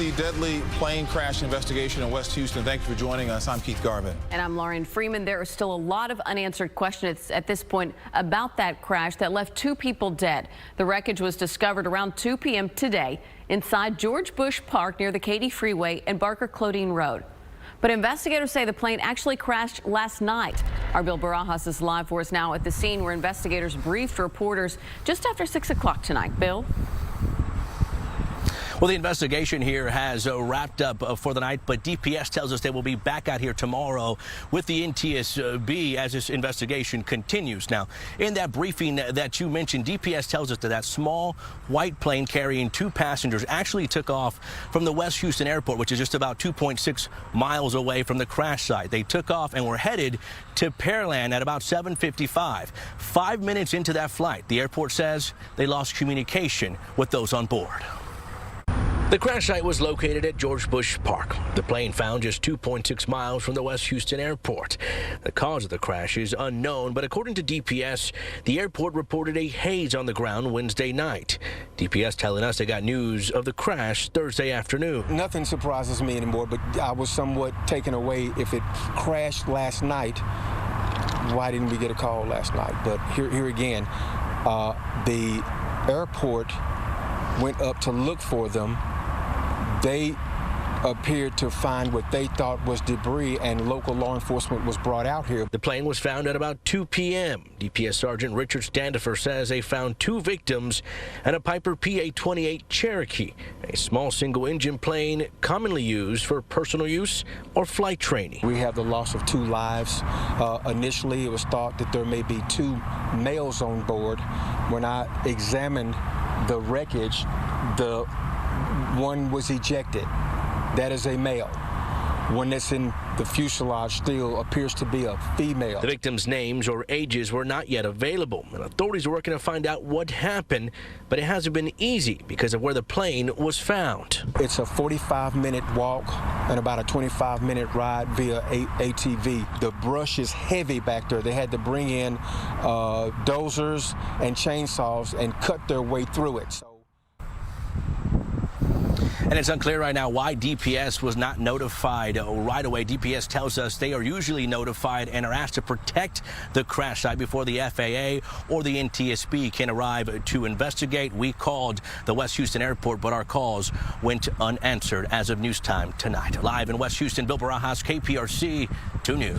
the deadly plane crash investigation in West Houston. Thank you for joining us. I'm Keith Garvin. And I'm Lauren Freeman. There are still a lot of unanswered questions at this point about that crash that left 2 people dead. The wreckage was discovered around 2 p.m. today inside George Bush Park near the Katy Freeway and Barker-Claudine Road. But investigators say the plane actually crashed last night. Our Bill Barajas is live for us now at the scene where investigators briefed reporters just after 6 o'clock tonight. Bill? Well, the investigation here has wrapped up for the night, but DPS tells us they will be back out here tomorrow with the NTSB as this investigation continues. Now, in that briefing that you mentioned, DPS tells us that small white plane carrying 2 passengers actually took off from the West Houston airport, which is just about 2.6 miles away from the crash site. They took off and were headed to Pearland at about 7:55. 5 minutes into that flight, the airport says they lost communication with those on board. The crash site was located at George Bush Park. The plane found just 2.6 miles from the West Houston airport. The cause of the crash is unknown, but according to DPS, the airport reported a haze on the ground Wednesday night. DPS telling us they got news of the crash Thursday afternoon. Nothing surprises me anymore, but I was somewhat taken away. If it crashed last night, why didn't we get a call last night? But here again, the airport went up to look for them. They appeared to find what they thought was debris, and local law enforcement was brought out here. The plane was found at about 2 p.m. DPS Sergeant Richard Standifer says they found 2 victims and a Piper PA-28 Cherokee, a small single-engine plane commonly used for personal use or flight training. We have the loss of 2 lives. Initially, it was thought that there may be 2 males on board. When I examined the wreckage, the one was ejected. That is a male. One that's in the fuselage still appears to be a female. The victims' names or ages were not yet available, and authorities are working to find out what happened, but it hasn't been easy because of where the plane was found. It's a 45-minute walk and about a 25-minute ride via ATV. The brush is heavy back there. They had to bring in dozers and chainsaws and cut their way through it. And it's unclear right now why DPS was not notified right away. DPS tells us they are usually notified and are asked to protect the crash site before the FAA or the NTSB can arrive to investigate. We called the West Houston airport, but our calls went unanswered as of news time tonight. Live in West Houston, Bill Barajas, KPRC 2 News.